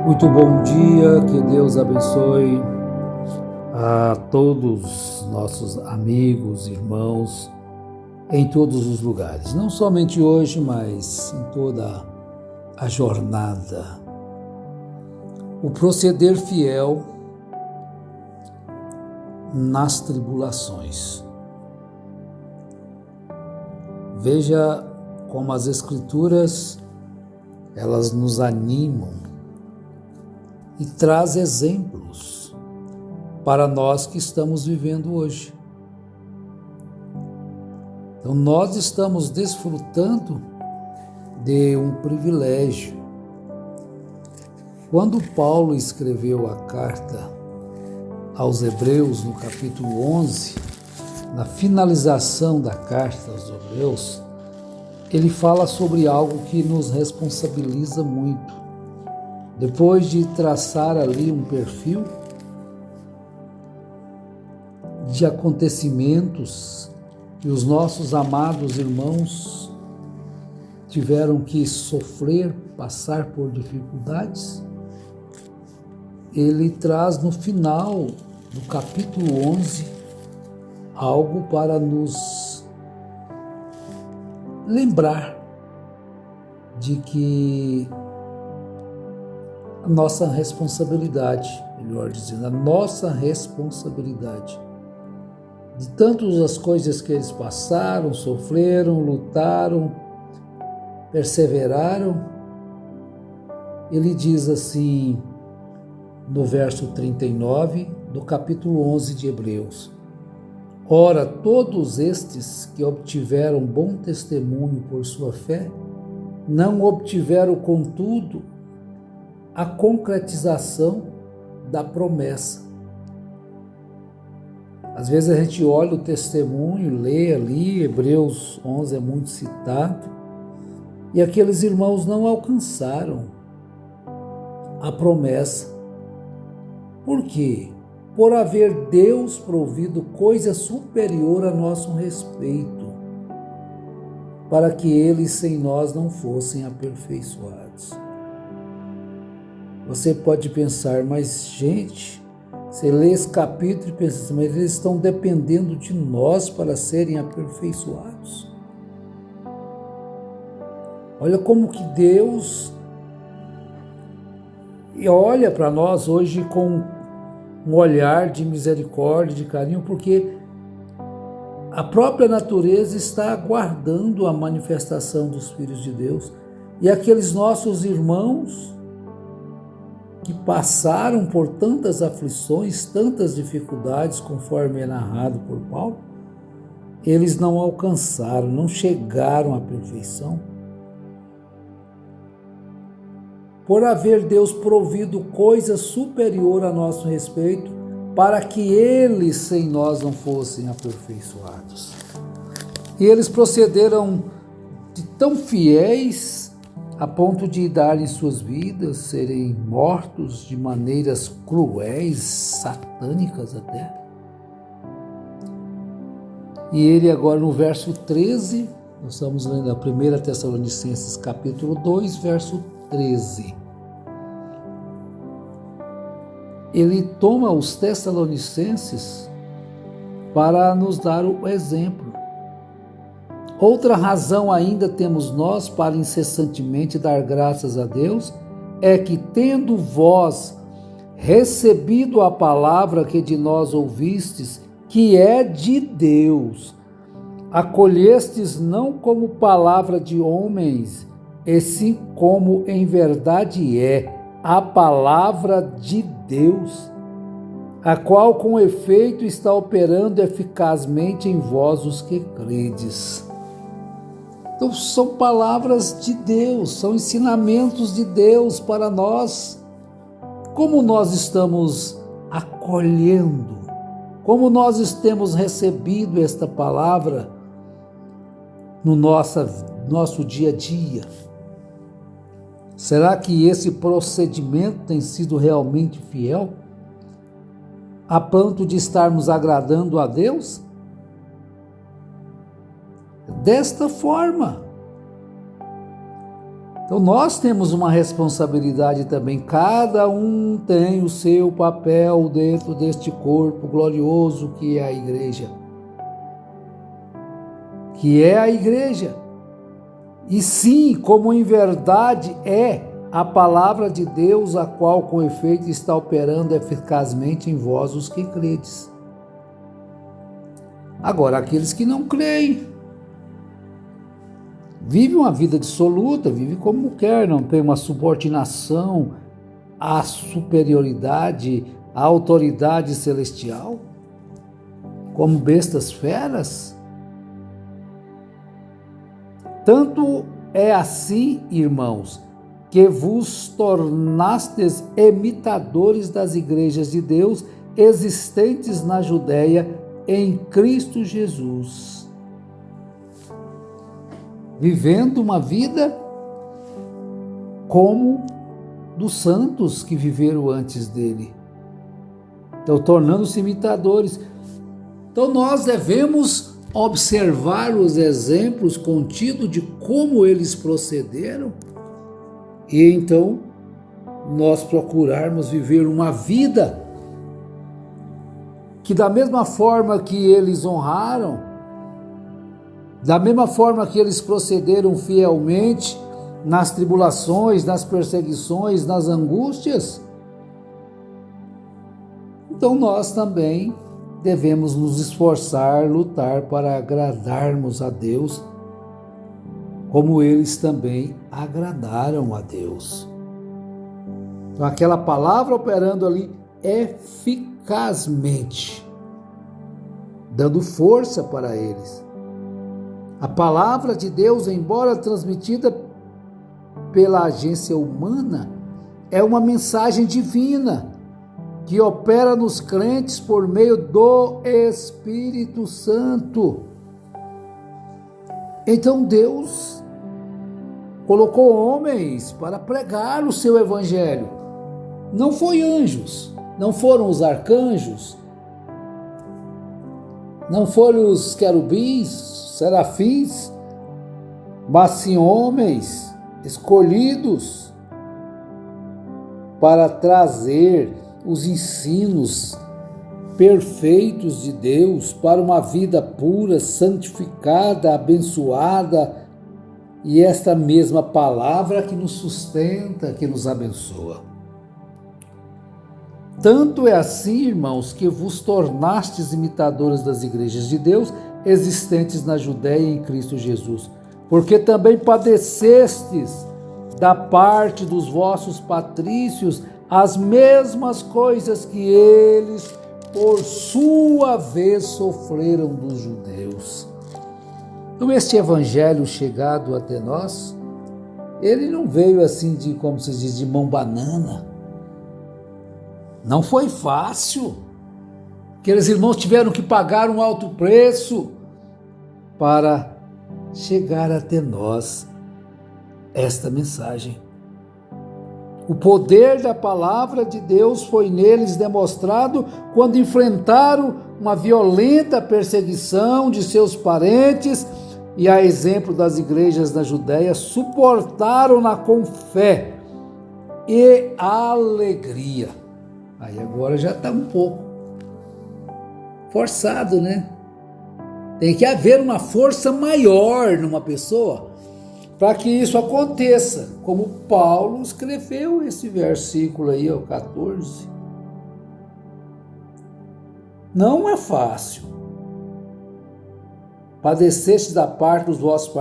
Muito bom dia, que Deus abençoe a todos nossos amigos, irmãos, em todos os lugares. Não somente hoje, mas em toda a jornada. O proceder fiel nas tribulações. Veja como as Escrituras, elas nos animam e traz exemplos para nós que estamos vivendo hoje. Então, nós estamos desfrutando de um privilégio. Quando Paulo escreveu a carta aos Hebreus, no capítulo 11, na finalização da carta aos Hebreus, ele fala sobre algo que nos responsabiliza muito. Depois de traçar ali um perfil de acontecimentos que os nossos amados irmãos tiveram que sofrer, passar por dificuldades, ele traz no final do capítulo 11 algo para nos lembrar de que a nossa responsabilidade, melhor dizendo, a nossa responsabilidade de tantas as coisas que eles passaram, sofreram, lutaram, perseveraram. Ele diz assim, no verso 39 do capítulo 11 de Hebreus: Ora, todos estes que obtiveram bom testemunho por sua fé, não obtiveram, contudo, a concretização da promessa. Às vezes a gente olha o testemunho, lê ali, Hebreus 11 é muito citado, e aqueles irmãos não alcançaram a promessa. Por quê? Por haver Deus provido coisa superior a nosso respeito, para que eles sem nós não fossem aperfeiçoados. Você pode pensar, mas gente, você lê esse capítulo e pensa assim, mas eles estão dependendo de nós para serem aperfeiçoados. Olha como que Deus olha para nós hoje com um olhar de misericórdia, de carinho, porque a própria natureza está aguardando a manifestação dos filhos de Deus. E aqueles nossos irmãos que passaram por tantas aflições, tantas dificuldades, conforme é narrado por Paulo, eles não alcançaram, não chegaram à perfeição. Por haver Deus provido coisa superior a nosso respeito, para que eles sem nós não fossem aperfeiçoados. E eles procederam de tão fiéis a ponto de darem suas vidas, serem mortos de maneiras cruéis, satânicas até. E ele agora no verso 13, nós estamos lendo a 1 Tessalonicenses capítulo 2, verso 13. Ele toma os Tessalonicenses para nos dar o exemplo. Outra razão ainda temos nós para incessantemente dar graças a Deus, é que tendo vós recebido a palavra que de nós ouvistes, que é de Deus, acolhestes não como palavra de homens, e sim como em verdade é a palavra de Deus, a qual com efeito está operando eficazmente em vós os que credes. Então são palavras de Deus, são ensinamentos de Deus para nós. Como nós estamos acolhendo, como nós temos recebido esta palavra no nosso dia a dia? Será que esse procedimento tem sido realmente fiel, a ponto de estarmos agradando a Deus? Desta forma. Então nós temos uma responsabilidade também, cada um tem o seu papel dentro deste corpo glorioso que é a igreja. Que é a igreja. E sim, como em verdade é a palavra de Deus, a qual com efeito está operando eficazmente em vós os que credes. Agora, aqueles que não creem, vivem uma vida dissoluta, vivem como quer, não tem uma subordinação à superioridade, à autoridade celestial, como bestas feras. Tanto é assim, irmãos, que vos tornastes imitadores das igrejas de Deus existentes na Judéia em Cristo Jesus, vivendo uma vida como dos santos que viveram antes dele. Então, tornando-se imitadores. Então, nós devemos observar os exemplos contidos de como eles procederam e então nós procurarmos viver uma vida que, da mesma forma que eles honraram, da mesma forma que eles procederam fielmente nas tribulações, nas perseguições, nas angústias, então nós também devemos nos esforçar, lutar para agradarmos a Deus, como eles também agradaram a Deus. Então, aquela palavra operando ali eficazmente, dando força para eles. A palavra de Deus, embora transmitida pela agência humana, é uma mensagem divina que opera nos crentes por meio do Espírito Santo. Então Deus colocou homens para pregar o seu evangelho. Não foi anjos, não foram os arcanjos, não foram os querubins, serafins, mas sim homens escolhidos para trazer os ensinos perfeitos de Deus para uma vida pura, santificada, abençoada, e esta mesma palavra que nos sustenta, que nos abençoa. Tanto é assim, irmãos, que vos tornastes imitadores das igrejas de Deus existentes na Judéia em Cristo Jesus, porque também padecestes da parte dos vossos patrícios as mesmas coisas que eles, por sua vez, sofreram dos judeus. Então, este evangelho chegado até nós, ele não veio assim de, como se diz, de mão banana. Não foi fácil. Aqueles irmãos tiveram que pagar um alto preço para chegar até nós esta mensagem. O poder da palavra de Deus foi neles demonstrado quando enfrentaram uma violenta perseguição de seus parentes e, a exemplo das igrejas da Judéia, suportaram-na com fé e alegria. Aí agora já está um pouco forçado, né? Tem que haver uma força maior numa pessoa para que isso aconteça, como Paulo escreveu esse versículo aí, o 14. Não é fácil. Padeceste da parte dos vossos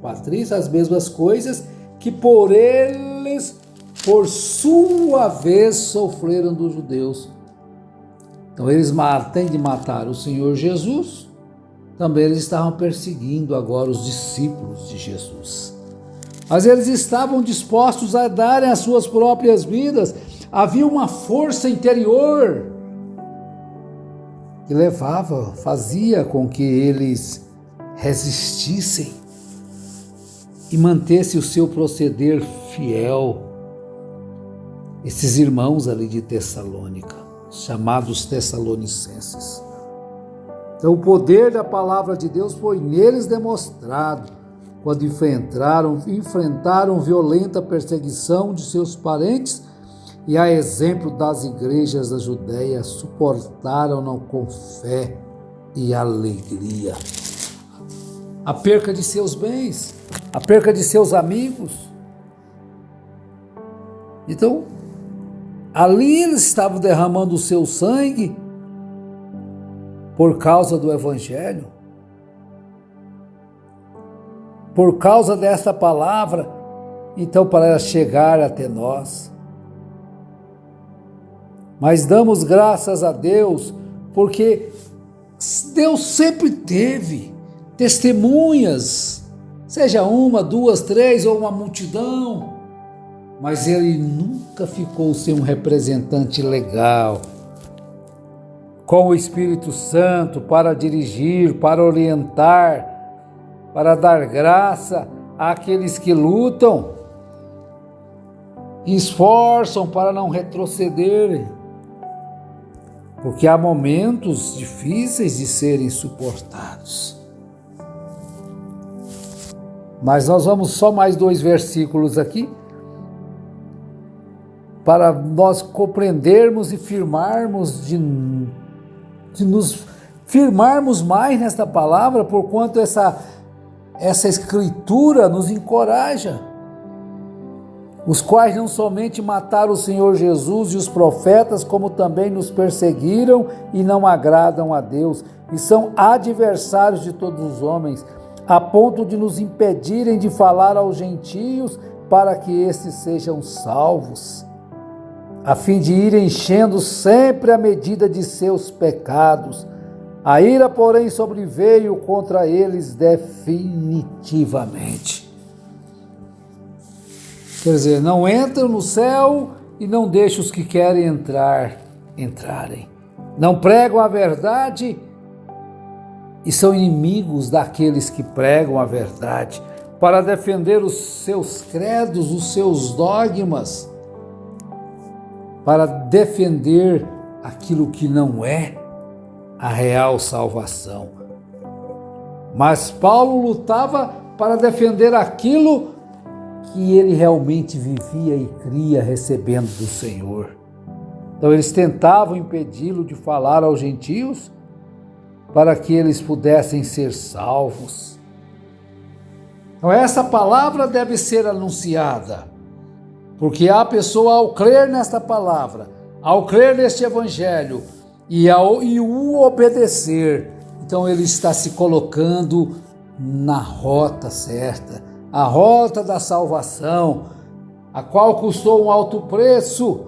patrícios as mesmas coisas que por eles, por sua vez, sofreram dos judeus. Então eles têm de matar o Senhor Jesus, também eles estavam perseguindo agora os discípulos de Jesus. Mas eles estavam dispostos a darem as suas próprias vidas. Havia uma força interior que fazia com que eles resistissem e mantessem o seu proceder fiel. Esses irmãos ali de Tessalônica, chamados Tessalonicenses. Então o poder da palavra de Deus foi neles demonstrado quando enfrentaram violenta perseguição de seus parentes e, a exemplo das igrejas da Judéia, suportaram-no com fé e alegria. A perca de seus bens, a perca de seus amigos. Então, ali eles estavam derramando o seu sangue por causa do Evangelho, por causa desta palavra, então para ela chegar até nós. Mas damos graças a Deus, porque Deus sempre teve testemunhas, seja uma, duas, três ou uma multidão, mas Ele nunca ficou sem um representante legal, com o Espírito Santo para dirigir, para orientar, para dar graça àqueles que lutam e esforçam para não retrocederem, porque há momentos difíceis de serem suportados. Mas nós vamos só mais 2 versículos aqui, para nós compreendermos e firmarmos, de nos firmarmos mais nesta palavra, porquanto essa escritura nos encoraja, os quais não somente mataram o Senhor Jesus e os profetas, como também nos perseguiram e não agradam a Deus, e são adversários de todos os homens, a ponto de nos impedirem de falar aos gentios para que estes sejam salvos, a fim de ir enchendo sempre a medida de seus pecados. A ira, porém, sobreveio contra eles definitivamente. Quer dizer, não entram no céu e não deixam os que querem entrarem. Não pregam a verdade e são inimigos daqueles que pregam a verdade, para defender os seus credos, os seus dogmas, para defender aquilo que não é a real salvação. Mas Paulo lutava para defender aquilo que ele realmente vivia e cria recebendo do Senhor. Então eles tentavam impedi-lo de falar aos gentios para que eles pudessem ser salvos. Então essa palavra deve ser anunciada, porque a pessoa, ao crer nesta palavra, ao crer neste evangelho e o obedecer, então ele está se colocando na rota certa, a rota da salvação, a qual custou um alto preço,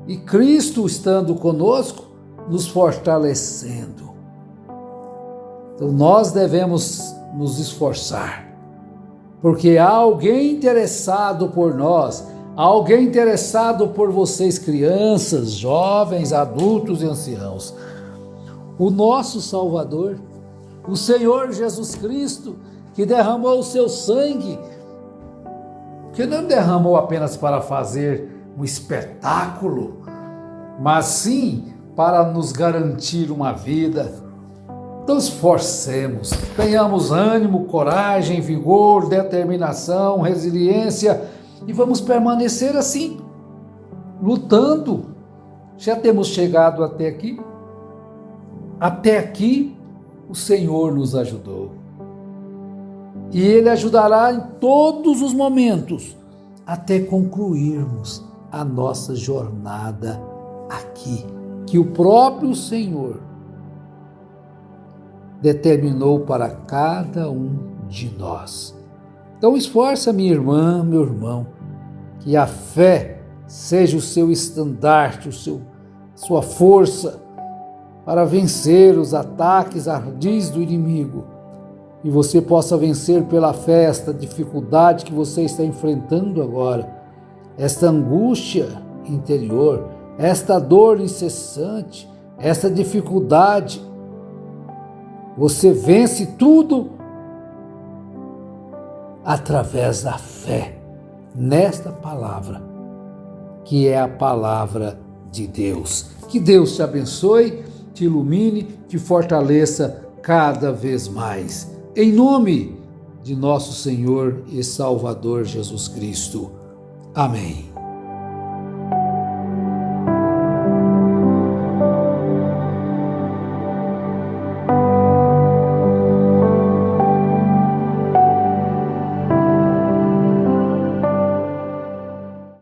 e Cristo estando conosco, nos fortalecendo. Então nós devemos nos esforçar, porque há alguém interessado por nós, há alguém interessado por vocês, crianças, jovens, adultos e anciãos. O nosso Salvador, o Senhor Jesus Cristo, que derramou o seu sangue, que não derramou apenas para fazer um espetáculo, mas sim para nos garantir uma vida. Então esforcemos, tenhamos ânimo, coragem, vigor, determinação, resiliência, e vamos permanecer assim, lutando. Já temos chegado até aqui. Até aqui o Senhor nos ajudou. E Ele ajudará em todos os momentos, até concluirmos a nossa jornada aqui, que o próprio Senhor determinou para cada um de nós. Então esforça, minha irmã, meu irmão, que a fé seja o seu estandarte, sua força para vencer os ataques ardis do inimigo, e você possa vencer pela fé esta dificuldade que você está enfrentando agora, esta angústia interior, esta dor incessante, esta dificuldade. Você vence tudo através da fé nesta palavra, que é a palavra de Deus. Que Deus te abençoe, te ilumine, te fortaleça cada vez mais. Em nome de nosso Senhor e Salvador Jesus Cristo. Amém.